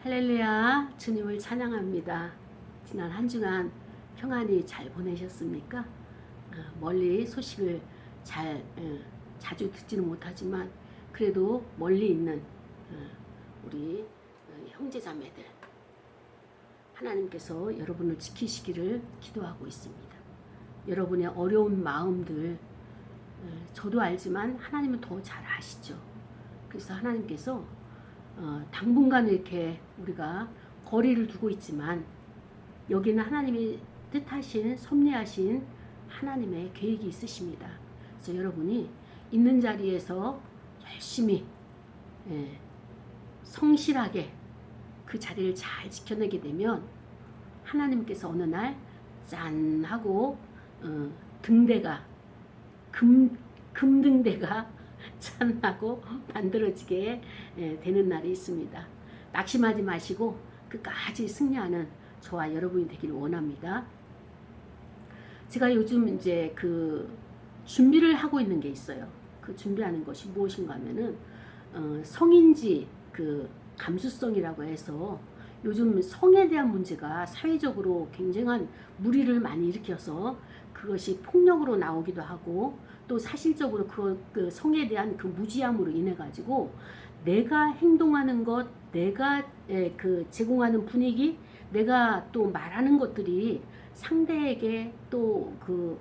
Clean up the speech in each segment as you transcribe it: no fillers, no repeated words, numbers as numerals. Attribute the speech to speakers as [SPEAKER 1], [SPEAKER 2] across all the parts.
[SPEAKER 1] 할렐루야, 주님을 찬양합니다. 지난 한 주간 평안히 잘 보내셨습니까? 멀리 소식을 자주 듣지는 못하지만 그래도 멀리 있는 우리 형제자매들 하나님께서 여러분을 지키시기를 기도하고 있습니다. 여러분의 어려운 마음들 저도 알지만 하나님은 더 잘 아시죠. 그래서 하나님께서 당분간 이렇게 우리가 거리를 두고 있지만 여기는 하나님이 뜻하신 섭리하신 하나님의 계획이 있으십니다. 그래서 여러분이 있는 자리에서 열심히 성실하게 그 자리를 잘 지켜내게 되면 하나님께서 어느 날 짠 하고 등대가 금등대가 찬하고 만들어지게 되는 날이 있습니다. 낙심하지 마시고 끝까지 승리하는 저와 여러분이 되기를 원합니다. 제가 요즘 이제 그 준비를 하고 있는 게 있어요. 그 준비하는 것이 무엇인가 하면은 성인지 그 감수성이라고 해서 요즘 성에 대한 문제가 사회적으로 굉장한 무리를 많이 일으켜서 그것이 폭력으로 나오기도 하고 또 사실적으로 그 성에 대한 그 무지함으로 인해 가지고 내가 행동하는 것, 내가 그 제공하는 분위기, 내가 또 말하는 것들이 상대에게 또 그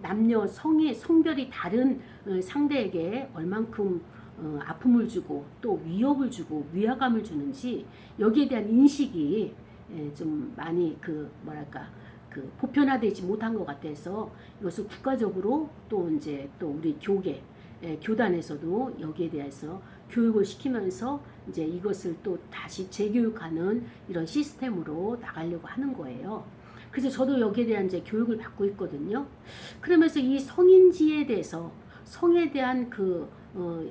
[SPEAKER 1] 남녀 성별이 다른 상대에게 얼만큼 아픔을 주고 또 위협을 주고 위화감을 주는지 여기에 대한 인식이 좀 많이 그 보편화되지 못한 것 같아서 이것을 국가적으로 또 이제 또 우리 교단에서도 여기에 대해서 교육을 시키면서 이제 이것을 또 다시 재교육하는 이런 시스템으로 나가려고 하는 거예요. 그래서 저도 여기에 대한 이제 교육을 받고 있거든요. 그러면서 이 성인지에 대해서 성에 대한 그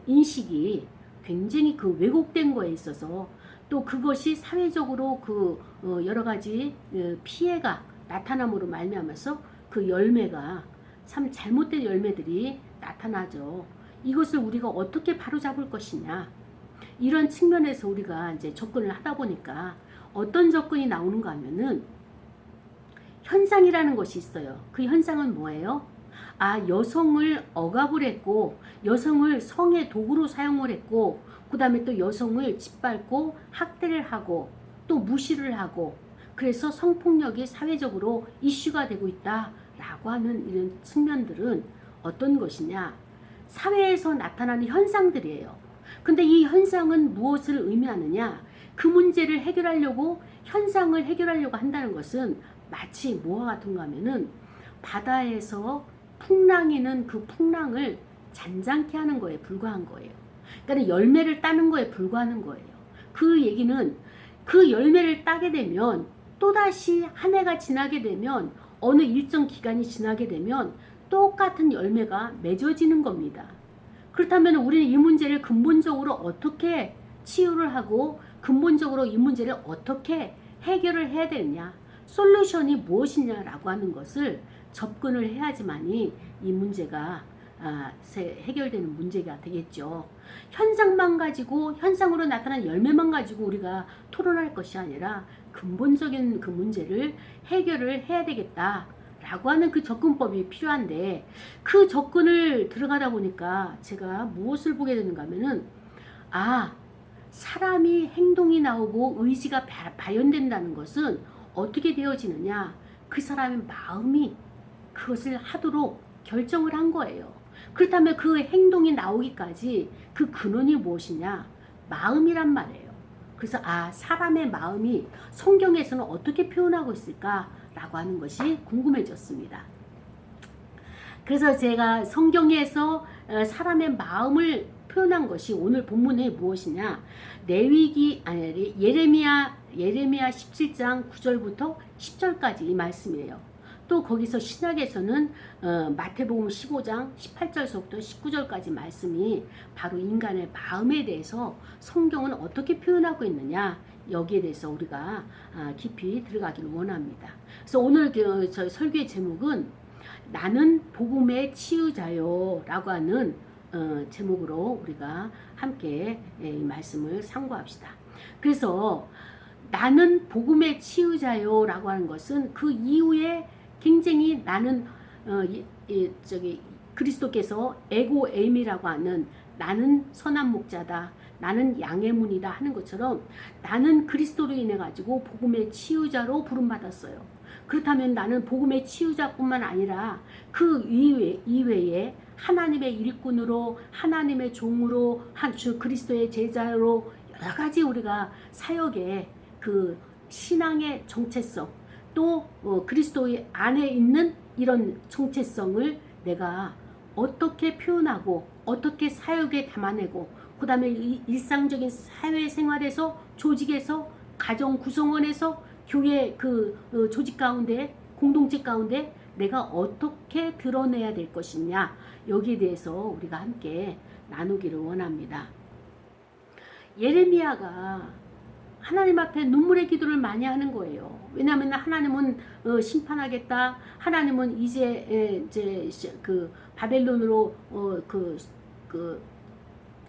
[SPEAKER 1] 인식이 굉장히 그 왜곡된 거에 있어서 또 그것이 사회적으로 그 여러 가지 피해가 나타남으로 말미암아서 그 열매가 참 잘못된 열매들이 나타나죠. 이것을 우리가 어떻게 바로잡을 것이냐 이런 측면에서 우리가 이제 접근을 하다 보니까 어떤 접근이 나오는가 하면은 현상이라는 것이 있어요. 그 현상은 뭐예요? 여성을 억압을 했고 여성을 성의 도구로 사용을 했고 그 다음에 또 여성을 짓밟고 학대를 하고 또 무시를 하고 그래서 성폭력이 사회적으로 이슈가 되고 있다라고 하는 이런 측면들은 어떤 것이냐? 사회에서 나타나는 현상들이에요. 근데 이 현상은 무엇을 의미하느냐? 그 문제를 해결하려고 현상을 해결하려고 한다는 것은 마치 뭐와 같은가 하면은 바다에서 풍랑이는 그 풍랑을 잔잔케 하는 거에 불과한 거예요. 그러니까 열매를 따는 거에 불과하는 거예요. 그 얘기는 그 열매를 따게 되면 또다시 한 해가 지나게 되면 어느 일정 기간이 지나게 되면 똑같은 열매가 맺어지는 겁니다. 그렇다면 우리는 이 문제를 근본적으로 어떻게 치유를 하고 근본적으로 이 문제를 어떻게 해결을 해야 되느냐 솔루션이 무엇이냐라고 하는 것을 접근을 해야지만이 이 문제가 해결되는 문제가 되겠죠. 현상만 가지고 현상으로 나타난 열매만 가지고 우리가 토론할 것이 아니라 근본적인 그 문제를 해결을 해야 되겠다라고 하는 그 접근법이 필요한데 그 접근을 들어가다 보니까 제가 무엇을 보게 되는가 하면은 사람이 행동이 나오고 의지가 발현된다는 것은 어떻게 되어지느냐 그 사람의 마음이 그것을 하도록 결정을 한 거예요. 그렇다면 그 행동이 나오기까지 그 근원이 무엇이냐? 마음이란 말이에요. 그래서 사람의 마음이 성경에서는 어떻게 표현하고 있을까라고 하는 것이 궁금해졌습니다. 그래서 제가 성경에서 사람의 마음을 표현한 것이 오늘 본문에 무엇이냐? 예레미야 17장 9절부터 10절까지 이 말씀이에요. 또 거기서 신약에서는 마태복음 15장 18절서부터 19절까지 말씀이 바로 인간의 마음에 대해서 성경은 어떻게 표현하고 있느냐 여기에 대해서 우리가 깊이 들어가기를 원합니다. 그래서 오늘 저희 설교의 제목은 나는 복음의 치유자요 라고 하는 제목으로 우리가 함께 이 말씀을 상고합시다. 그래서 나는 복음의 치유자요 라고 하는 것은 그 이후에 굉장히 나는 그리스도께서 에고 에임이라고 하는 나는 선한 목자다, 나는 양의 문이다 하는 것처럼 나는 그리스도로 인해 가지고 복음의 치유자로 부름받았어요. 그렇다면 나는 복음의 치유자뿐만 아니라 그 이외에 하나님의 일꾼으로, 하나님의 종으로, 주 그리스도의 제자로 여러 가지 우리가 사역의 그 신앙의 정체성, 또 그리스도의 안에 있는 이런 정체성을 내가 어떻게 표현하고 어떻게 사역에 담아내고, 그 다음에 일상적인 사회생활에서, 조직에서, 가정 구성원에서, 교회 조직 가운데, 공동체 가운데 내가 어떻게 드러내야 될 것이냐, 여기에 대해서 우리가 함께 나누기를 원합니다. 예레미야가 하나님 앞에 눈물의 기도를 많이 하는 거예요. 왜냐하면 하나님은 심판하겠다. 하나님은 이제 그 바벨론으로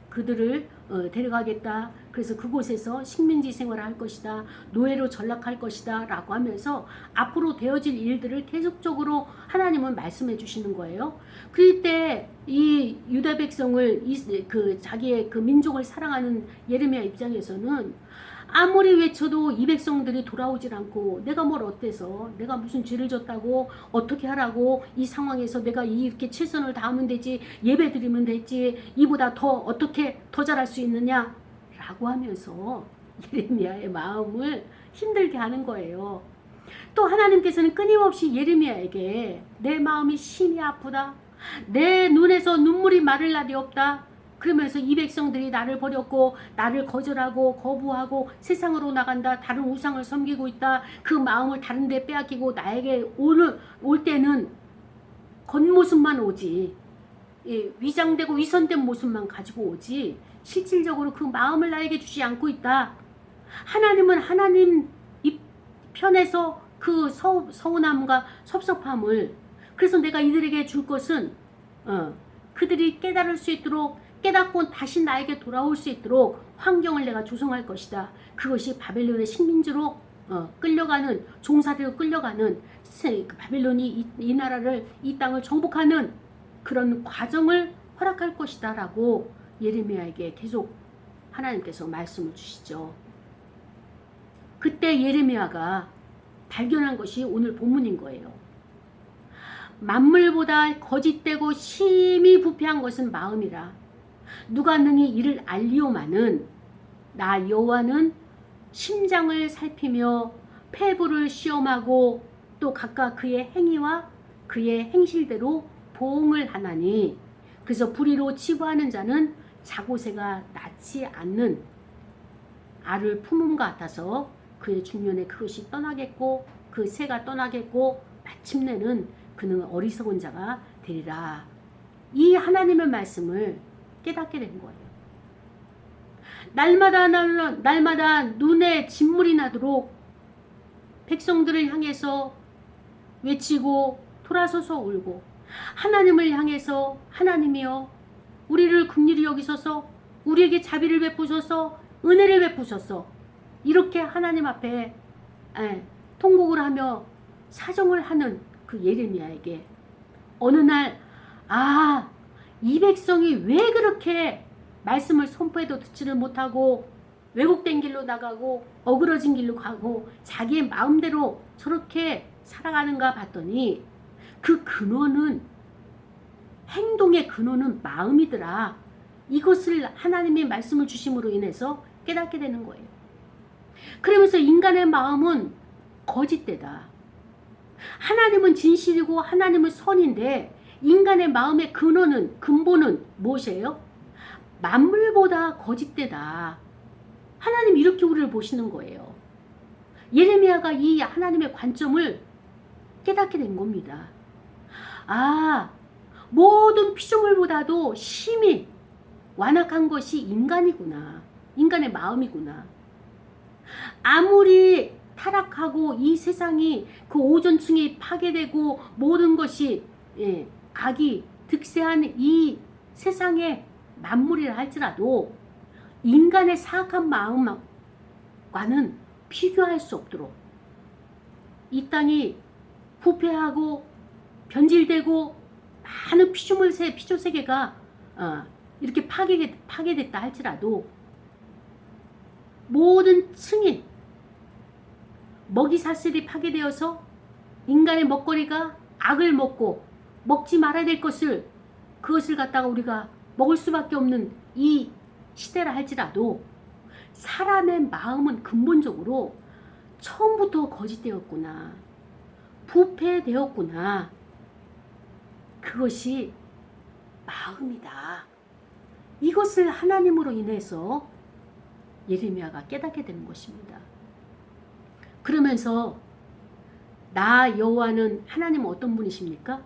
[SPEAKER 1] 그들을 데려가겠다. 그래서 그곳에서 식민지 생활을 할 것이다. 노예로 전락할 것이다. 라고 하면서 앞으로 되어질 일들을 계속적으로 하나님은 말씀해 주시는 거예요. 그럴 때 이 유다 백성을 자기의 그 민족을 사랑하는 예레미야 입장에서는 아무리 외쳐도 이 백성들이 돌아오질 않고, 내가 뭘 어때서, 내가 무슨 죄를 졌다고, 어떻게 하라고, 이 상황에서 내가 이렇게 최선을 다하면 되지, 예배 드리면 되지, 이보다 더 어떻게 더 잘할 수 있느냐 라고 하면서 예레미야의 마음을 힘들게 하는 거예요. 또 하나님께서는 끊임없이 예레미야에게 내 마음이 심히 아프다, 내 눈에서 눈물이 마를 날이 없다, 그러면서 이 백성들이 나를 버렸고 나를 거절하고 거부하고 세상으로 나간다, 다른 우상을 섬기고 있다, 그 마음을 다른 데 빼앗기고 나에게 올 때는 겉모습만 오지, 위장되고 위선된 모습만 가지고 오지 실질적으로 그 마음을 나에게 주지 않고 있다. 하나님은 하나님 편에서 그 서운함과 섭섭함을, 그래서 내가 이들에게 줄 것은 그들이 깨달을 수 있도록, 깨닫고 다시 나에게 돌아올 수 있도록 환경을 내가 조성할 것이다. 그것이 바벨론의 식민지로 끌려가는, 종살이로 끌려가는, 바벨론이 이 나라를, 이 땅을 정복하는 그런 과정을 허락할 것이다 라고 예레미야에게 계속 하나님께서 말씀을 주시죠. 그때 예레미야가 발견한 것이 오늘 본문인 거예요. 만물보다 거짓되고 심히 부패한 것은 마음이라. 누가 능히 이를 알리오마는 나 여호와는 심장을 살피며 폐부를 시험하고 또 각각 그의 행위와 그의 행실대로 보응을 하나니, 그래서 불의로 치부하는 자는 자고새가 낳지 않는 알을 품음과 같아서 그의 중년에 그것이 떠나겠고 그 새가 떠나겠고 마침내는 그는 어리석은 자가 되리라. 이 하나님의 말씀을 깨닫게 된 거예요. 날마다 눈에 진물이 나도록 백성들을 향해서 외치고 돌아서서 울고, 하나님을 향해서 하나님이여 우리를 긍휼히 여기소서, 우리에게 자비를 베푸소서, 은혜를 베푸소서, 이렇게 하나님 앞에 통곡을 하며 사정을 하는 그 예레미야에게 어느 날, 이 백성이 왜 그렇게 말씀을 선포해도 듣지를 못하고 왜곡된 길로 나가고 어그러진 길로 가고 자기의 마음대로 저렇게 살아가는가 봤더니, 그 근원은, 행동의 근원은 마음이더라. 이것을 하나님의 말씀을 주심으로 인해서 깨닫게 되는 거예요. 그러면서 인간의 마음은 거짓되다. 하나님은 진실이고 하나님은 선인데 인간의 마음의 근본은 무엇이에요? 만물보다 거짓되다. 하나님 이렇게 우리를 보시는 거예요. 예레미야가 이 하나님의 관점을 깨닫게 된 겁니다. 모든 피조물보다도 심히 완악한 것이 인간이구나. 인간의 마음이구나. 아무리 타락하고 이 세상이 그 오존층이 파괴되고 모든 것이 악이 득세한 이 세상의 만물이라 할지라도 인간의 사악한 마음, 땅과는 비교할 수 없도록 이 땅이 부패하고 변질되고 많은 피조세계가 이렇게 파괴됐다 할지라도 모든 층이 먹이사슬이 파괴되어서 인간의 먹거리가 악을 먹고 먹지 말아야 될 그것을 갖다가 우리가 먹을 수밖에 없는 이 시대라 할지라도 사람의 마음은 근본적으로 처음부터 거짓되었구나. 부패되었구나. 그것이 마음이다. 이것을 하나님으로 인해서 예레미야가 깨닫게 되는 것입니다. 그러면서 나 여호와는 하나님은 어떤 분이십니까?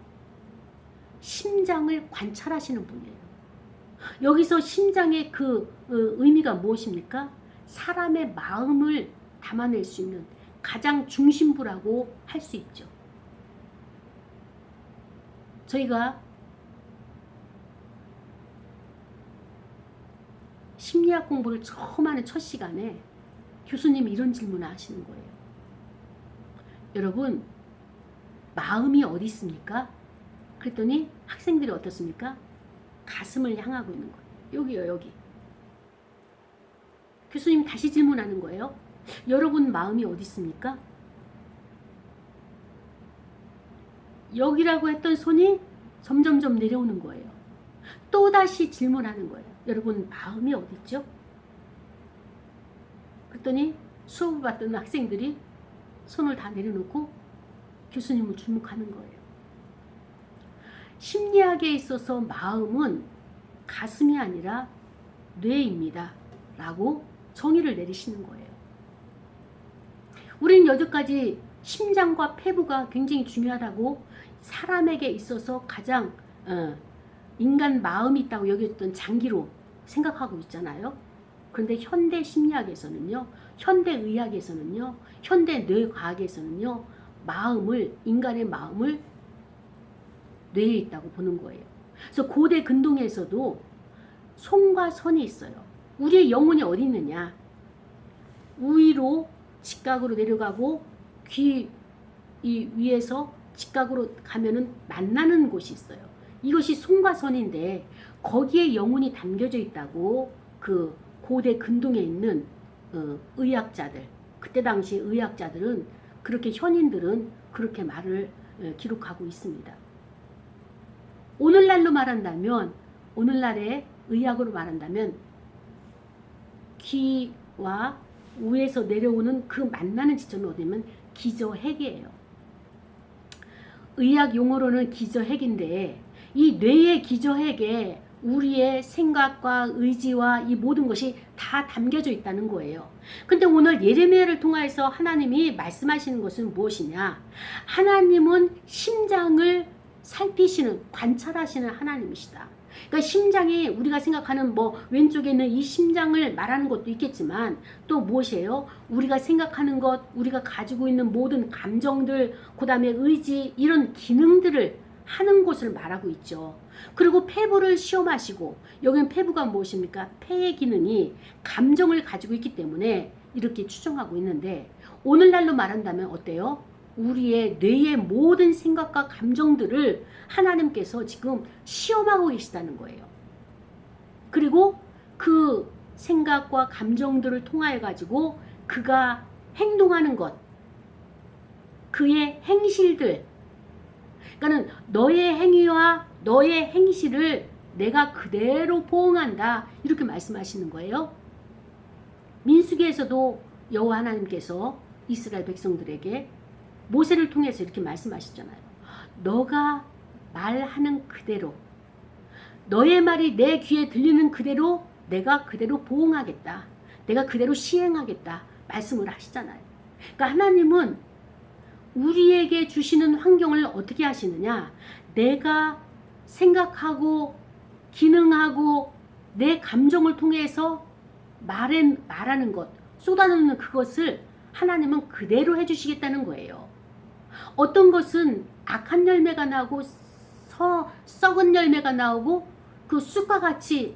[SPEAKER 1] 심장을 관찰하시는 분이에요. 여기서 심장의 그 의미가 무엇입니까? 사람의 마음을 담아낼 수 있는 가장 중심부라고 할 수 있죠. 저희가 심리학 공부를 처음 하는 첫 시간에 교수님이 이런 질문을 하시는 거예요. 여러분, 마음이 어디 있습니까? 그랬더니 학생들이 어떻습니까? 가슴을 향하고 있는 거예요. 여기요, 여기. 교수님 다시 질문하는 거예요. 여러분 마음이 어디 있습니까? 여기라고 했던 손이 점점점 내려오는 거예요. 또 다시 질문하는 거예요. 여러분 마음이 어디 있죠? 그랬더니 수업을 받던 학생들이 손을 다 내려놓고 교수님을 주목하는 거예요. 심리학에 있어서 마음은 가슴이 아니라 뇌입니다. 라고 정의를 내리시는 거예요. 우리는 여기까지 심장과 폐부가 굉장히 중요하다고 사람에게 있어서 가장 인간 마음이 있다고 여겼던 장기로 생각하고 있잖아요. 그런데 현대 심리학에서는요, 현대 의학에서는요, 현대 뇌과학에서는요, 인간의 마음을 뇌에 있다고 보는 거예요. 그래서 고대 근동에서도 손과 선이 있어요. 우리의 영혼이 어디 있느냐? 위로 직각으로 내려가고 귀 이 위에서 직각으로 가면은 만나는 곳이 있어요. 이것이 손과 선인데 거기에 영혼이 담겨져 있다고 그 고대 근동에 있는 의학자들, 그때 당시 의학자들은 그렇게 현인들은 그렇게 말을 기록하고 있습니다. 오늘날로 말한다면, 오늘날의 의학으로 말한다면 귀와 위에서 내려오는 그 만나는 지점이 어디냐면 기저핵이에요. 의학 용어로는 기저핵인데 이 뇌의 기저핵에 우리의 생각과 의지와 이 모든 것이 다 담겨져 있다는 거예요. 근데 오늘 예레미야를 통해서 하나님이 말씀하시는 것은 무엇이냐? 하나님은 심장을 살피시는, 관찰하시는 하나님이시다. 그러니까 심장이 우리가 생각하는 왼쪽에 있는 이 심장을 말하는 것도 있겠지만 또 무엇이에요? 우리가 생각하는 것, 우리가 가지고 있는 모든 감정들, 그 다음에 의지, 이런 기능들을 하는 곳을 말하고 있죠. 그리고 폐부를 시험하시고, 여기는 폐부가 무엇입니까? 폐의 기능이 감정을 가지고 있기 때문에 이렇게 추정하고 있는데, 오늘날로 말한다면 어때요? 우리의 뇌의 모든 생각과 감정들을 하나님께서 지금 시험하고 계시다는 거예요. 그리고 그 생각과 감정들을 통하여 가지고 그가 행동하는 것, 그의 행실들, 그러니까는 너의 행위와 너의 행실을 내가 그대로 보응한다, 이렇게 말씀하시는 거예요. 민수기에서도 여호와 하나님께서 이스라엘 백성들에게 모세를 통해서 이렇게 말씀하시잖아요. 너가 말하는 그대로, 너의 말이 내 귀에 들리는 그대로 내가 그대로 보응하겠다, 내가 그대로 시행하겠다 말씀을 하시잖아요. 그러니까 하나님은 우리에게 주시는 환경을 어떻게 하시느냐? 내가 생각하고 기능하고 내 감정을 통해서 말하는 것, 쏟아놓는 그것을 하나님은 그대로 해주시겠다는 거예요. 어떤 것은 악한 열매가 나오고 썩은 열매가 나오고 그 쑥과 같이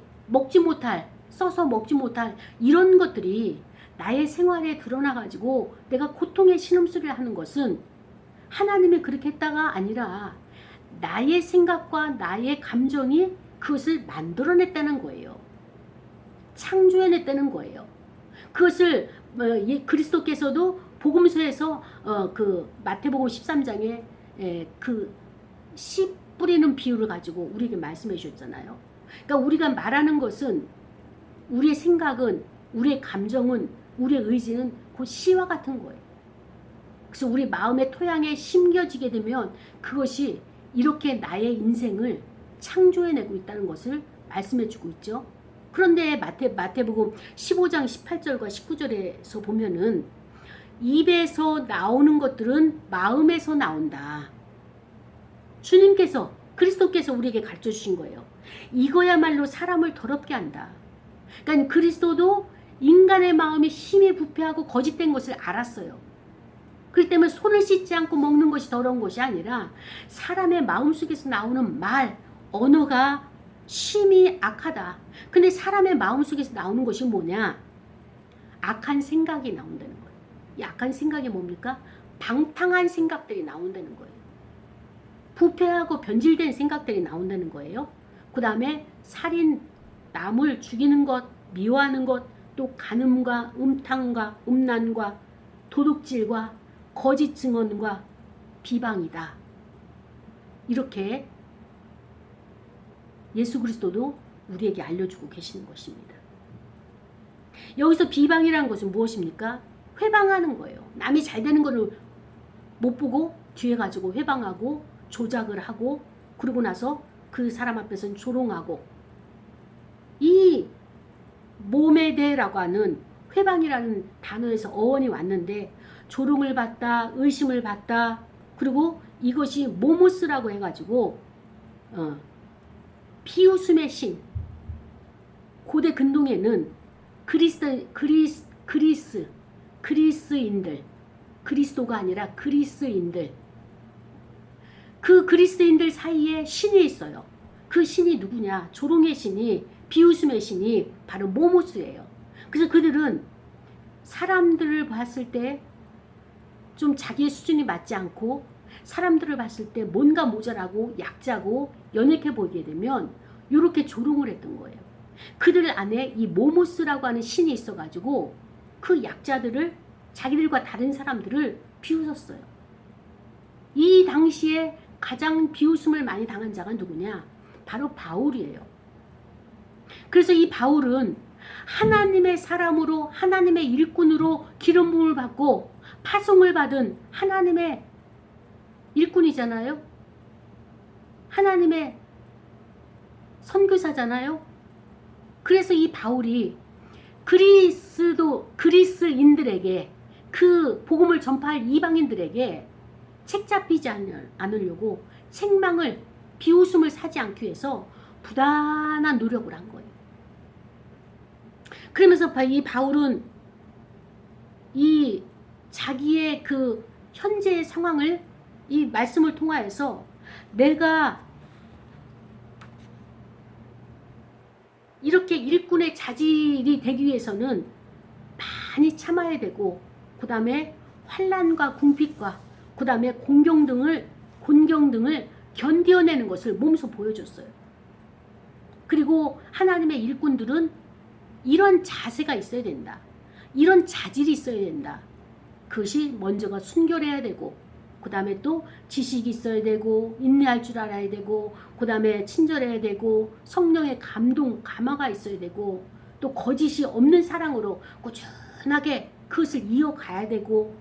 [SPEAKER 1] 써서 먹지 못할 이런 것들이 나의 생활에 드러나가지고 내가 고통의 신음소리를 하는 것은 하나님이 그렇게 했다가 아니라 나의 생각과 나의 감정이 그것을 만들어냈다는 거예요. 창조해냈다는 거예요. 그것을 그리스도께서도 복음서에서 그 마태복음 13장에 그 씨 뿌리는 비유를 가지고 우리에게 말씀해 주셨잖아요. 그러니까 우리가 말하는 것은 우리의 생각은, 우리의 감정은, 우리의 의지는 그 씨와 같은 거예요. 그래서 우리 마음의 토양에 심겨지게 되면 그것이 이렇게 나의 인생을 창조해내고 있다는 것을 말씀해 주고 있죠. 그런데 마태복음 15장 18절과 19절에서 보면은 입에서 나오는 것들은 마음에서 나온다. 주님께서, 그리스도께서 우리에게 가르쳐 주신 거예요. 이거야말로 사람을 더럽게 한다. 그러니까 그리스도도 인간의 마음이 심히 부패하고 거짓된 것을 알았어요. 그렇기 때문에 손을 씻지 않고 먹는 것이 더러운 것이 아니라 사람의 마음속에서 나오는 말, 언어가 심히 악하다. 근데 사람의 마음속에서 나오는 것이 뭐냐? 악한 생각이 나온다는 거예요. 이 악한 생각이 뭡니까? 방탕한 생각들이 나온다는 거예요. 부패하고 변질된 생각들이 나온다는 거예요. 그 다음에 살인, 남을 죽이는 것, 미워하는 것, 또 간음과 음탕과 음란과 도둑질과 거짓 증언과 비방이다. 이렇게 예수 그리스도도 우리에게 알려주고 계시는 것입니다. 여기서 비방이라는 것은 무엇입니까? 회방하는 거예요. 남이 잘 되는 거를 못 보고 뒤에 가지고 회방하고 조작을 하고 그러고 나서 그 사람 앞에서는 조롱하고, 이 몸에 대라고 하는 회방이라는 단어에서 어원이 왔는데 조롱을 받다, 의심을 받다, 그리고 이것이 모모스라고 해가지고 비웃음의 신. 고대 근동에는 그리스인들, 그리스도가 아니라 그리스인들, 그 그리스인들 사이에 신이 있어요. 그 신이 누구냐? 조롱의 신이, 비웃음의 신이 바로 모모스예요. 그래서 그들은 사람들을 봤을 때 좀 자기의 수준이 맞지 않고, 사람들을 봤을 때 뭔가 모자라고 약자고 연약해 보이게 되면 이렇게 조롱을 했던 거예요. 그들 안에 이 모모스라고 하는 신이 있어가지고 그 약자들을, 자기들과 다른 사람들을 비웃었어요. 이 당시에 가장 비웃음을 많이 당한 자가 누구냐? 바로 바울이에요. 그래서 이 바울은 하나님의 사람으로, 하나님의 일꾼으로 기름 부음을 받고 파송을 받은 하나님의 일꾼이잖아요. 하나님의 선교사잖아요. 그래서 이 바울이 그리스인들에게, 그 복음을 전파할 이방인들에게 책 잡히지 않으려고 책망을, 비웃음을 사지 않기 위해서 부단한 노력을 한 거예요. 그러면서 이 바울은 이 자기의 그 현재의 상황을 이 말씀을 통하여서 내가 이렇게 일꾼의 자질이 되기 위해서는 많이 참아야 되고, 그 다음에 환난과 궁핍과 그 다음에 곤경 등을 견뎌내는 것을 몸소 보여줬어요. 그리고 하나님의 일꾼들은 이런 자세가 있어야 된다. 이런 자질이 있어야 된다. 그것이 먼저가 순결해야 되고, 그 다음에 또 지식이 있어야 되고, 인내할 줄 알아야 되고, 그 다음에 친절해야 되고, 성령의 감화가 있어야 되고, 또 거짓이 없는 사랑으로 꾸준하게 그것을 이어가야 되고,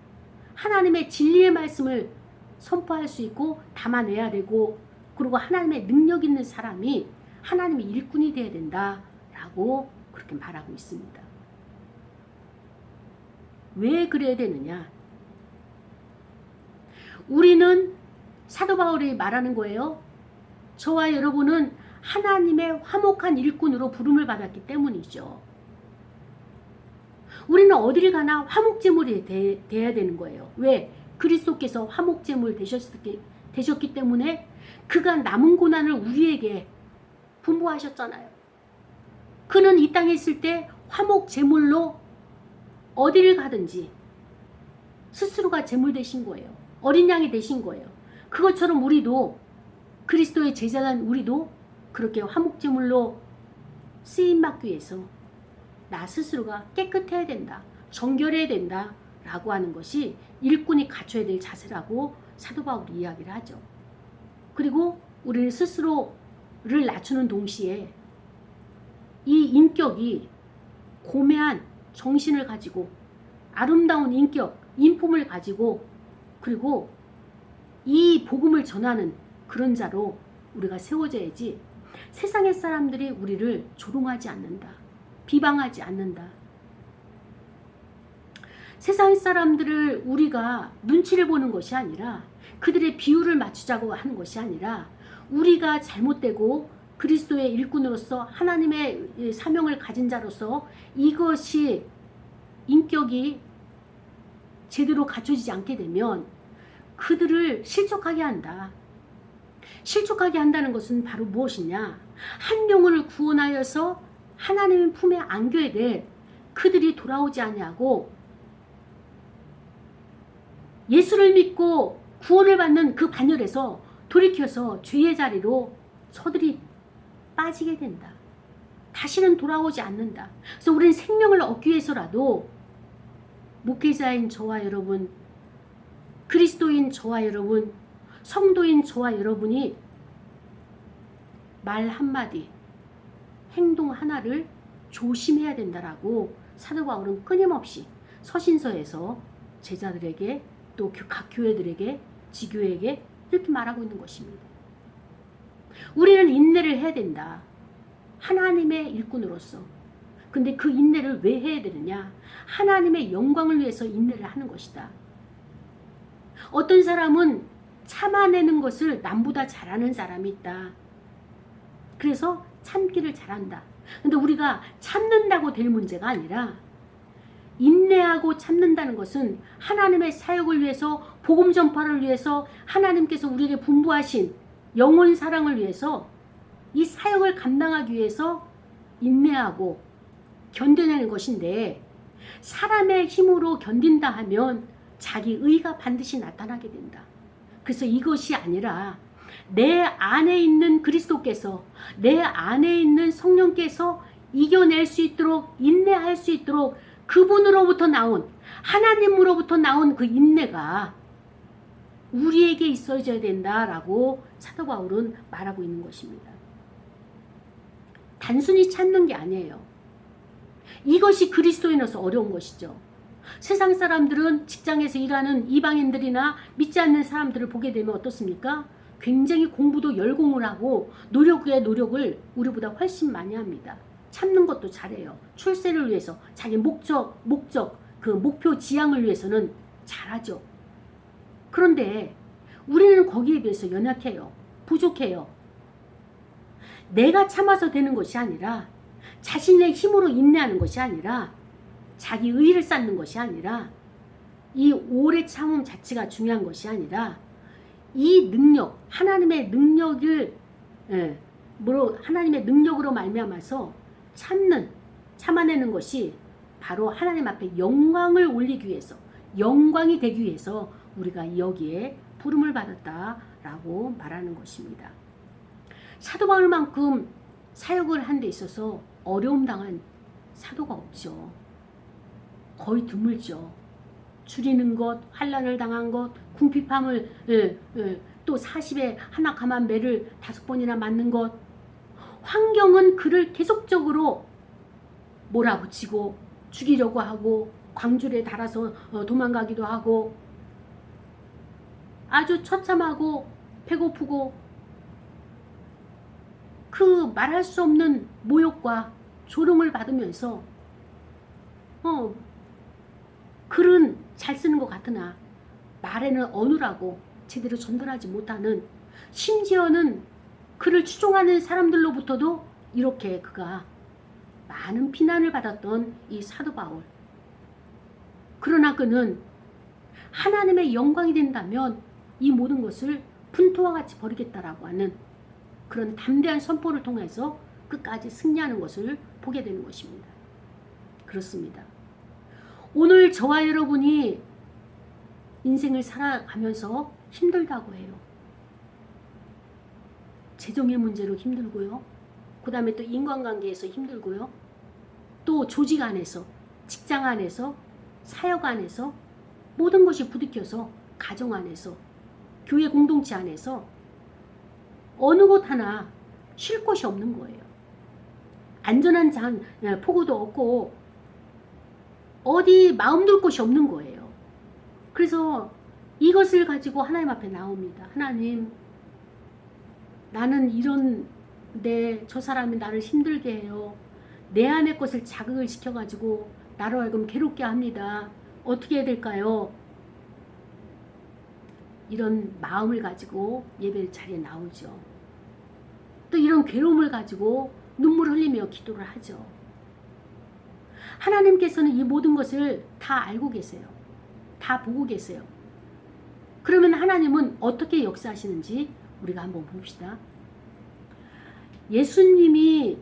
[SPEAKER 1] 하나님의 진리의 말씀을 선포할 수 있고 담아내야 되고, 그리고 하나님의 능력 있는 사람이 하나님의 일꾼이 되어야 된다라고 그렇게 말하고 있습니다. 왜 그래야 되느냐? 우리는, 사도 바울이 말하는 거예요. 저와 여러분은 하나님의 화목한 일꾼으로 부름을 받았기 때문이죠. 우리는 어디를 가나 화목제물이 돼야 되는 거예요. 왜? 그리스도께서 화목제물 되셨기 때문에 그가 남은 고난을 우리에게 분부하셨잖아요. 그는 이 땅에 있을 때 화목제물로 어디를 가든지 스스로가 제물 되신 거예요. 어린 양이 되신 거예요. 그것처럼 우리도 그리스도의 제자는 우리도 그렇게 화목제물로 쓰임받기 위해서 나 스스로가 깨끗해야 된다. 정결해야 된다. 라고 하는 것이 일꾼이 갖춰야 될 자세라고 사도 바울이 이야기를 하죠. 그리고 우리는 스스로를 낮추는 동시에 이 인격이 고매한 정신을 가지고 아름다운 인격, 인품을 가지고 그리고 이 복음을 전하는 그런 자로 우리가 세워져야지 세상의 사람들이 우리를 조롱하지 않는다. 비방하지 않는다. 세상 사람들을 우리가 눈치를 보는 것이 아니라 그들의 비율을 맞추자고 하는 것이 아니라 우리가 잘못되고 그리스도의 일꾼으로서 하나님의 사명을 가진 자로서 이것이 인격이 제대로 갖춰지지 않게 되면 그들을 실족하게 한다. 실족하게 한다는 것은 바로 무엇이냐? 한 영혼을 구원하여서 하나님의 품에 안겨야 돼. 그들이 돌아오지 아니하고 예수를 믿고 구원을 받는 그 반열에서 돌이켜서 죄의 자리로 저들이 빠지게 된다. 다시는 돌아오지 않는다. 그래서 우리는 생명을 얻기 위해서라도 목회자인 저와 여러분, 그리스도인 저와 여러분, 성도인 저와 여러분이 말 한마디, 행동 하나를 조심해야 된다라고 사도 바울은 끊임없이 서신서에서 제자들에게 또 각 교회들에게 지교회에게 이렇게 말하고 있는 것입니다. 우리는 인내를 해야 된다. 하나님의 일꾼으로서. 근데 그 인내를 왜 해야 되느냐? 하나님의 영광을 위해서 인내를 하는 것이다. 어떤 사람은 참아내는 것을 남보다 잘하는 사람이 있다. 그래서 참기를 잘한다. 근데 우리가 참는다고 될 문제가 아니라 인내하고 참는다는 것은 하나님의 사역을 위해서 복음 전파를 위해서 하나님께서 우리에게 분부하신 영혼 사랑을 위해서 이 사역을 감당하기 위해서 인내하고 견뎌내는 것인데 사람의 힘으로 견딘다 하면 자기 의가 반드시 나타나게 된다. 그래서 이것이 아니라 내 안에 있는 그리스도께서 내 안에 있는 성령께서 이겨낼 수 있도록 인내할 수 있도록 그분으로부터 나온 하나님으로부터 나온 그 인내가 우리에게 있어져야 된다라고 사도 바울은 말하고 있는 것입니다. 단순히 참는 게 아니에요. 이것이 그리스도인으로서 어려운 것이죠. 세상 사람들은 직장에서 일하는 이방인들이나 믿지 않는 사람들을 보게 되면 어떻습니까? 굉장히 공부도 열공을 하고 노력에 노력을 우리보다 훨씬 많이 합니다. 참는 것도 잘해요. 출세를 위해서 자기 목적, 그 목표 지향을 위해서는 잘하죠. 그런데 우리는 거기에 비해서 연약해요. 부족해요. 내가 참아서 되는 것이 아니라 자신의 힘으로 인내하는 것이 아니라 자기 의를 쌓는 것이 아니라 이 오래 참음 자체가 중요한 것이 아니라 이 능력, 하나님의 능력을 하나님의 능력으로 말미암아서 참아내는 것이 바로 하나님 앞에 영광을 올리기 위해서 영광이 되기 위해서 우리가 여기에 부름을 받았다라고 말하는 것입니다. 사도 바울만큼 사역을 한 데 있어서 어려움 당한 사도가 없죠. 거의 드물죠. 줄이는 것, 환난을 당한 것, 궁핍함을 또 40에 하나 감한 매를 5번이나 맞는 것. 환경은 그를 계속적으로 몰아붙이고 죽이려고 하고 광줄에 달아서 도망가기도 하고 아주 처참하고 배고프고 그 말할 수 없는 모욕과 조롱을 받으면서 글은 잘 쓰는 것 같으나 말에는 어눌하고 제대로 전달하지 못하는 심지어는 그를 추종하는 사람들로부터도 이렇게 그가 많은 비난을 받았던 이 사도 바울. 그러나 그는 하나님의 영광이 된다면 이 모든 것을 분토와 같이 버리겠다라고 하는 그런 담대한 선포를 통해서 끝까지 승리하는 것을 보게 되는 것입니다. 그렇습니다. 오늘 저와 여러분이 인생을 살아가면서 힘들다고 해요. 재정의 문제로 힘들고요. 그 다음에 또 인간관계에서 힘들고요. 또 조직 안에서, 직장 안에서, 사역 안에서 모든 것이 부딪혀서 가정 안에서, 교회 공동체 안에서 어느 곳 하나 쉴 곳이 없는 거예요. 안전한 폭우도 없고 어디 마음 둘 곳이 없는 거예요. 그래서 이것을 가지고 하나님 앞에 나옵니다. 하나님, 나는 이런데 저 사람이 나를 힘들게 해요. 내 안의 것을 자극을 시켜가지고 나로 하여금 괴롭게 합니다. 어떻게 해야 될까요? 이런 마음을 가지고 예배 자리에 나오죠. 또 이런 괴로움을 가지고 눈물 흘리며 기도를 하죠. 하나님께서는 이 모든 것을 다 알고 계세요. 다 보고 계세요. 그러면 하나님은 어떻게 역사하시는지 우리가 한번 봅시다. 예수님이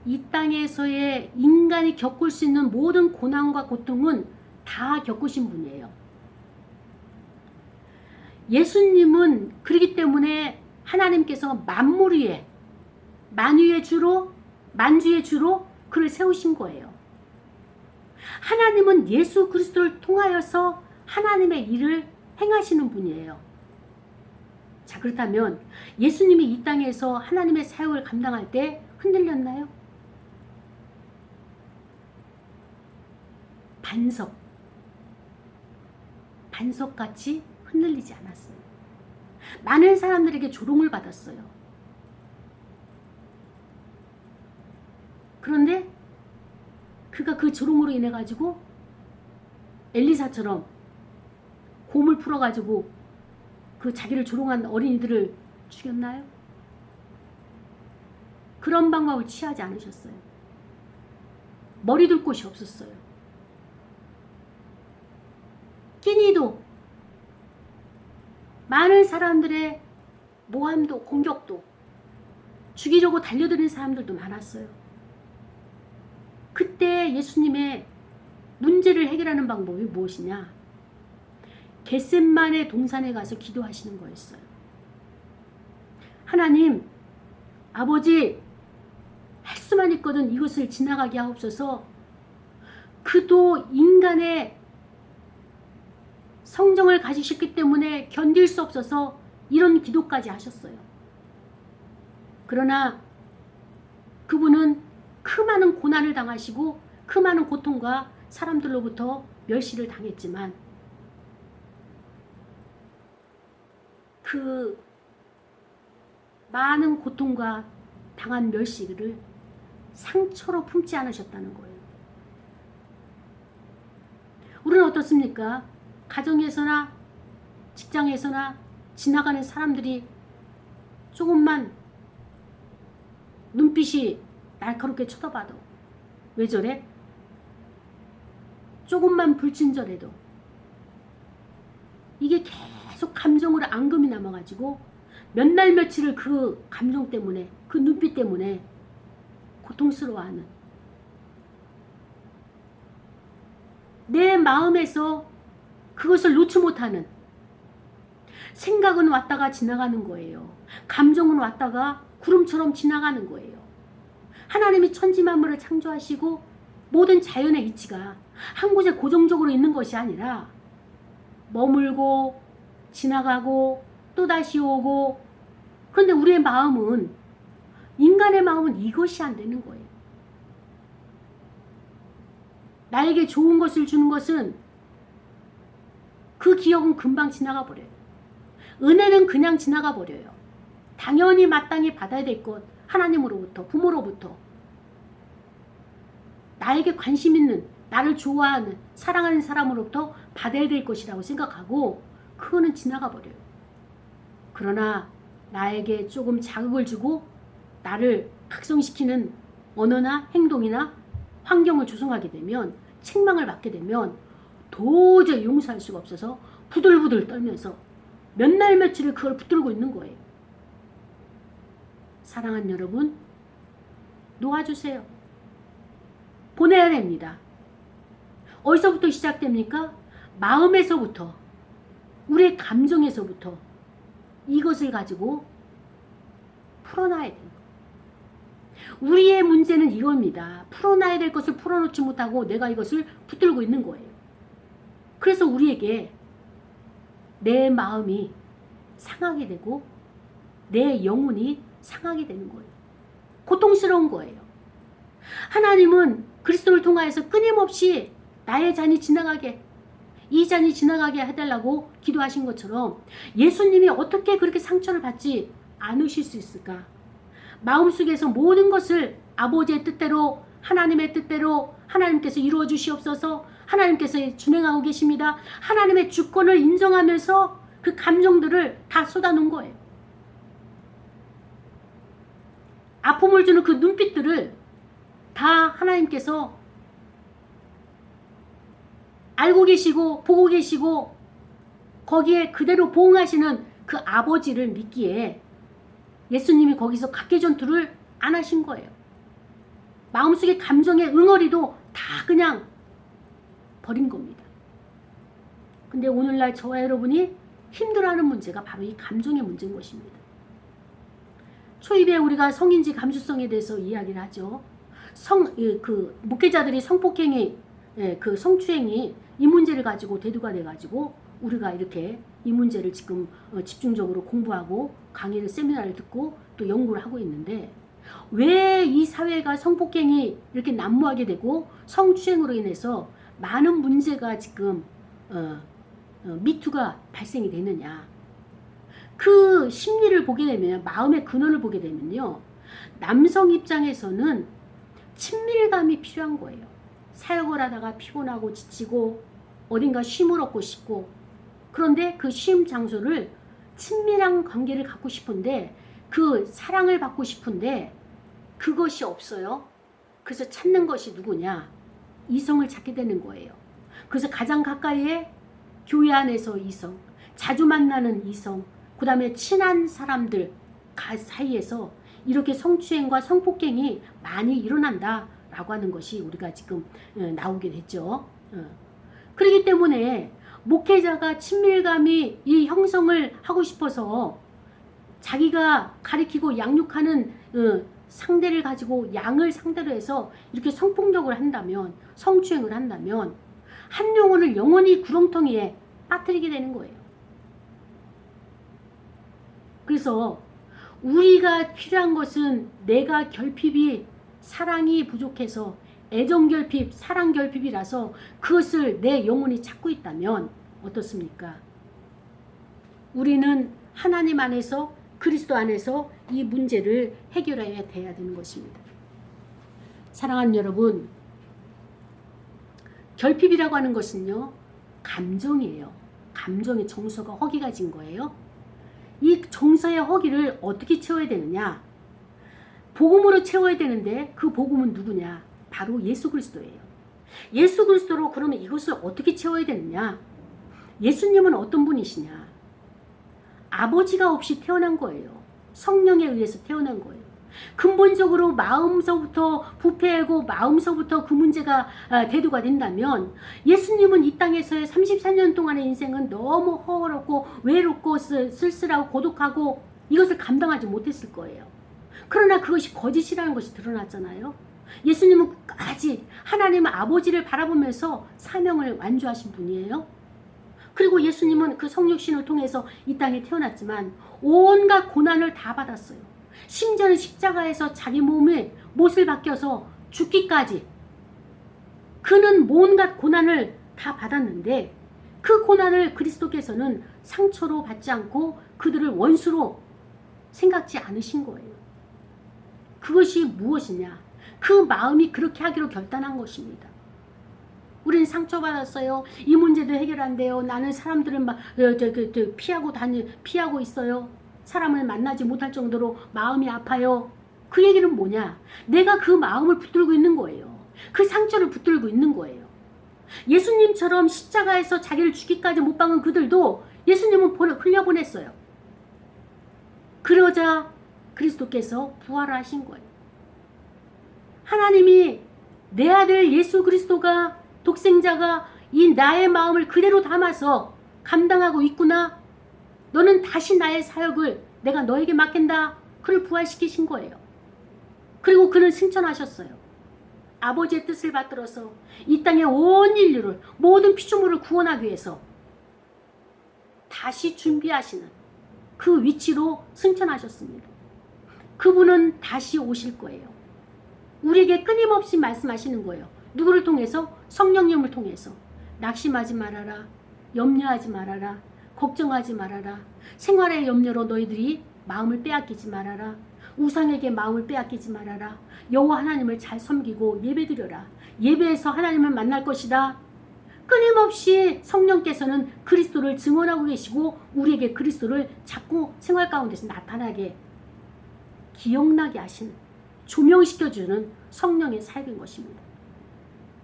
[SPEAKER 1] 이 땅에서의 인간이 겪을 수 있는 모든 고난과 고통은 다 겪으신 분이에요. 예수님은 그렇기 때문에 하나님께서 만물 위에, 만유의 주로, 만주의 주로 그를 세우신 거예요. 하나님은 예수 그리스도를 통하여서 하나님의 일을 행하시는 분이에요. 자, 그렇다면 예수님이 이 땅에서 하나님의 사역을 감당할 때 흔들렸나요? 반석같이 흔들리지 않았어요. 많은 사람들에게 조롱을 받았어요. 그런데 그가 그 조롱으로 인해 가지고 엘리사처럼 곰을 풀어 가지고 그 자기를 조롱한 어린이들을 죽였나요? 그런 방법을 취하지 않으셨어요. 머리 둘 곳이 없었어요. 끼니도 많은 사람들의 모함도 공격도 죽이려고 달려드는 사람들도 많았어요. 그때 예수님의 문제를 해결하는 방법이 무엇이냐? 겟셋마네 동산에 가서 기도하시는 거였어요. 하나님, 아버지, 할 수만 있거든 이것을 지나가게 하옵소서. 그도 인간의 성정을 가지셨기 때문에 견딜 수 없어서 이런 기도까지 하셨어요. 그러나 그분은 그 많은 고난을 당하시고 그 많은 고통과 사람들로부터 멸시를 당했지만 그 많은 고통과 당한 멸시를 상처로 품지 않으셨다는 거예요. 우리는 어떻습니까? 가정에서나 직장에서나 지나가는 사람들이 조금만 눈빛이 날카롭게 쳐다봐도 왜 저래? 조금만 불친절해도 이게 계속 감정으로 앙금이 남아가지고 몇 날 며칠을 그 감정 때문에 그 눈빛 때문에 고통스러워하는 내 마음에서 그것을 놓지 못하는 생각은 왔다가 지나가는 거예요. 감정은 왔다가 구름처럼 지나가는 거예요. 하나님이 천지만물을 창조하시고 모든 자연의 이치가 한 곳에 고정적으로 있는 것이 아니라 머물고 지나가고 또다시 오고, 그런데 우리의 마음은, 인간의 마음은 이것이 안 되는 거예요. 나에게 좋은 것을 주는 것은 그 기억은 금방 지나가 버려요. 은혜는 그냥 지나가 버려요. 당연히 마땅히 받아야 될 것, 하나님으로부터, 부모로부터, 나에게 관심 있는, 나를 좋아하는, 사랑하는 사람으로부터 받아야 될 것이라고 생각하고 그거는 지나가 버려요. 그러나 나에게 조금 자극을 주고 나를 각성시키는 언어나 행동이나 환경을 조성하게 되면, 책망을 받게 되면 도저히 용서할 수가 없어서 부들부들 떨면서 몇 날 며칠을 그걸 붙들고 있는 거예요. 사랑하는 여러분, 놓아주세요. 보내야 됩니다. 어디서부터 시작됩니까? 마음에서부터, 우리의 감정에서부터 이것을 가지고 풀어놔야 돼요. 우리의 문제는 이겁니다. 풀어놔야 될 것을 풀어놓지 못하고 내가 이것을 붙들고 있는 거예요. 그래서 우리에게 내 마음이 상하게 되고 내 영혼이 상하게 되는 거예요. 고통스러운 거예요. 하나님은 그리스도를 통하여서 끊임없이 나의 잔이 지나가게, 이 잔이 지나가게 해달라고 기도하신 것처럼 예수님이 어떻게 그렇게 상처를 받지 않으실 수 있을까? 마음속에서 모든 것을 아버지의 뜻대로, 하나님의 뜻대로 하나님께서 이루어 주시옵소서, 하나님께서 준행하고 계십니다. 하나님의 주권을 인정하면서 그 감정들을 다 쏟아놓은 거예요. 아픔을 주는 그 눈빛들을 다 하나님께서 알고 계시고 보고 계시고 거기에 그대로 보응하시는 그 아버지를 믿기에 예수님이 거기서 각계전투를 안 하신 거예요. 마음속의 감정의 응어리도 다 그냥 버린 겁니다. 근데 오늘날 저와 여러분이 힘들어하는 문제가 바로 이 감정의 문제인 것입니다. 초입에 우리가 성인지 감수성에 대해서 이야기를 하죠. 목회자들이 성폭행이, 그 성추행이 이 문제를 가지고 대두가 돼가지고 우리가 이렇게 이 문제를 지금 집중적으로 공부하고 강의를, 세미나를 듣고 또 연구를 하고 있는데, 왜 이 사회가 성폭행이 이렇게 난무하게 되고 성추행으로 인해서 많은 문제가 지금 미투가 발생이 되느냐. 그 심리를 보게 되면, 마음의 근원을 보게 되면요, 남성 입장에서는 친밀감이 필요한 거예요. 사역을 하다가 피곤하고 지치고 어딘가 쉼을 얻고 싶고, 그런데 그 쉼 장소를 친밀한 관계를 갖고 싶은데, 그 사랑을 받고 싶은데 그것이 없어요. 그래서 찾는 것이 누구냐? 이성을 찾게 되는 거예요. 그래서 가장 가까이에 교회 안에서 이성, 자주 만나는 이성, 그 다음에 친한 사람들 사이에서 이렇게 성추행과 성폭행이 많이 일어난다라고 하는 것이 우리가 지금 나오게 됐죠. 그렇기 때문에 목회자가 친밀감이 이 형성을 하고 싶어서 자기가 가리키고 양육하는 상대를 가지고 양을 상대로 해서 이렇게 성폭력을 한다면, 성추행을 한다면 한 영혼을 영원히 구렁텅이에 빠뜨리게 되는 거예요. 그래서 우리가 필요한 것은 내가 결핍이, 사랑이 부족해서 애정 결핍, 사랑 결핍이라서 그것을 내 영혼이 찾고 있다면 어떻습니까? 우리는 하나님 안에서, 그리스도 안에서 이 문제를 해결해야 돼야 되는 것입니다. 사랑하는 여러분, 결핍이라고 하는 것은요, 감정이에요. 감정의 정서가 허기가 진 거예요. 이 정서의 허기를 어떻게 채워야 되느냐? 복음으로 채워야 되는데 그 복음은 누구냐? 바로 예수 그리스도예요. 예수 그리스도로 그러면 이것을 어떻게 채워야 되느냐? 예수님은 어떤 분이시냐? 아버지가 없이 태어난 거예요. 성령에 의해서 태어난 거예요. 근본적으로 마음서부터 부패하고 마음서부터 그 문제가 대두가 된다면, 예수님은 이 땅에서의 34년 동안의 인생은 너무 허허롭고 외롭고 쓸쓸하고 고독하고 이것을 감당하지 못했을 거예요. 그러나 그것이 거짓이라는 것이 드러났잖아요. 예수님은 끝까지 하나님 아버지를 바라보면서 사명을 완주하신 분이에요. 그리고 예수님은 그 성육신을 통해서 이 땅에 태어났지만 온갖 고난을 다 받았어요. 심지어는 십자가에서 자기 몸의 못을 벗겨서 죽기까지 그는 온갖 고난을 다 받았는데, 그 고난을 그리스도께서는 상처로 받지 않고 그들을 원수로 생각지 않으신 거예요. 그것이 무엇이냐? 그 마음이 그렇게 하기로 결단한 것입니다. 우리는 상처받았어요. 이 문제도 해결 안 돼요. 나는 사람들을 막 피하고 있어요. 사람을 만나지 못할 정도로 마음이 아파요. 그 얘기는 뭐냐? 내가 그 마음을 붙들고 있는 거예요. 그 상처를 붙들고 있는 거예요. 예수님처럼 십자가에서 자기를 죽기까지 못 박은 그들도 예수님은 흘려보냈어요. 그러자 그리스도께서 부활을 하신 거예요. 하나님이 내 아들 예수 그리스도가 독생자가 이 나의 마음을 그대로 담아서 감당하고 있구나. 너는 다시 나의 사역을 내가 너에게 맡긴다. 그를 부활시키신 거예요. 그리고 그는 승천하셨어요. 아버지의 뜻을 받들어서 이 땅의 온 인류를, 모든 피조물을 구원하기 위해서 다시 준비하시는 그 위치로 승천하셨습니다. 그분은 다시 오실 거예요. 우리에게 끊임없이 말씀하시는 거예요. 누구를 통해서? 성령님을 통해서. 낙심하지 말아라. 염려하지 말아라. 걱정하지 말아라. 생활의 염려로 너희들이 마음을 빼앗기지 말아라. 우상에게 마음을 빼앗기지 말아라. 여호와 하나님을 잘 섬기고 예배드려라. 예배에서 하나님을 만날 것이다. 끊임없이 성령께서는 그리스도를 증언하고 계시고 우리에게 그리스도를 자꾸 생활 가운데서 나타나게, 기억나게 하시는, 조명시켜주는 성령의 사역인 것입니다.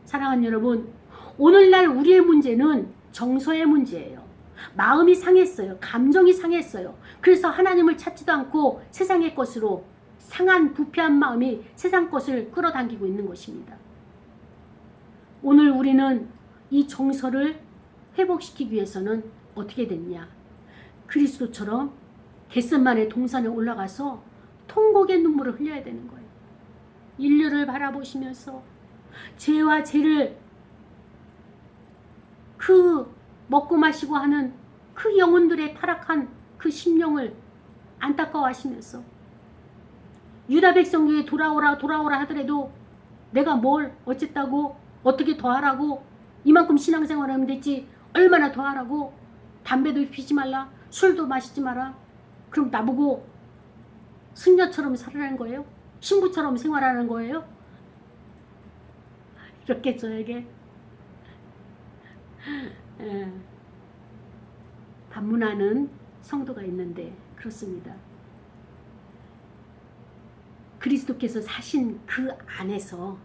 [SPEAKER 1] 사랑하는 여러분, 오늘날 우리의 문제는 정서의 문제예요. 마음이 상했어요. 감정이 상했어요. 그래서 하나님을 찾지도 않고 세상의 것으로, 상한 부패한 마음이 세상 것을 끌어당기고 있는 것입니다. 오늘 우리는 이 정서를 회복시키기 위해서는 어떻게 됐냐? 그리스도처럼 겟세마네 동산에 올라가서 통곡의 눈물을 흘려야 되는 거예요. 인류를 바라보시면서 죄와 죄를, 그 먹고 마시고 하는 그 영혼들의 타락한 그 심령을 안타까워하시면서 유다 백성에게 돌아오라 하더라도 내가 뭘 어쨌다고, 어떻게 더 하라고, 이만큼 신앙생활하면 됐지 얼마나 더 하라고, 담배도 피지 말라, 술도 마시지 마라. 그럼 나보고 승려처럼 살아라는 거예요? 신부처럼 생활하는 거예요? 이렇게 저에게 반문하는 성도가 있는데, 그렇습니다. 그리스도께서 사신 그 안에서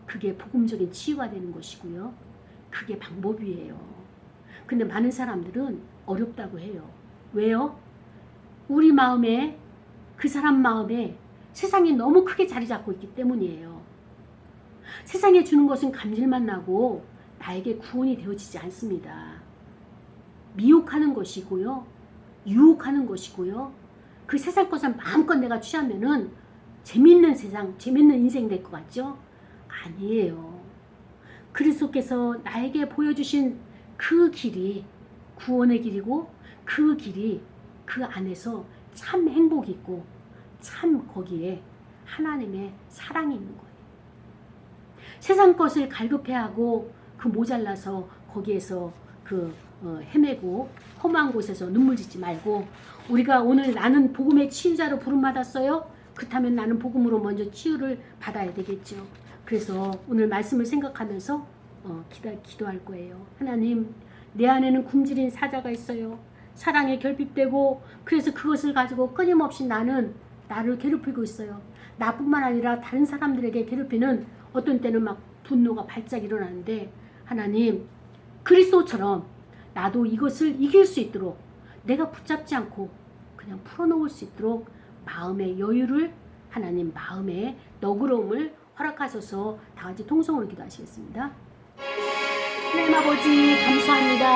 [SPEAKER 1] 그게 복음적인 치유가 되는 것이고요. 그게 방법이에요. 근데 많은 사람들은 어렵다고 해요. 왜요? 우리 마음에, 그 사람 마음에 세상이 너무 크게 자리 잡고 있기 때문이에요. 세상에 주는 것은 감질만 나고 나에게 구원이 되어지지 않습니다. 미혹하는 것이고요. 유혹하는 것이고요. 그 세상 것을 마음껏 내가 취하면은 재밌는 세상, 재밌는 인생 될 것 같죠? 아니에요. 그리스도께서 나에게 보여주신 그 길이 구원의 길이고, 그 길이, 그 안에서 참 행복이 있고 참 거기에 하나님의 사랑이 있는 거예요. 세상 것을 갈급해하고 그 모자라서 거기에서 헤매고 험한 곳에서 눈물 짓지 말고, 우리가 오늘 나는 복음의 치유자로 부름받았어요. 그렇다면 나는 복음으로 먼저 치유를 받아야 되겠죠. 그래서 오늘 말씀을 생각하면서 기도할 거예요. 하나님, 내 안에는 굶주린 사자가 있어요. 사랑에 결핍되고, 그래서 그것을 가지고 끊임없이 나는 나를 괴롭히고 있어요. 나뿐만 아니라 다른 사람들에게 괴롭히는, 어떤 때는 막 분노가 발작 일어나는데, 하나님, 그리스도처럼 나도 이것을 이길 수 있도록, 내가 붙잡지 않고 그냥 풀어놓을 수 있도록 마음의 여유를, 하나님 마음의 너그러움을 허락하셔서 다 같이 통성으로 기도하시겠습니다. 하나님 아버지 감사합니다.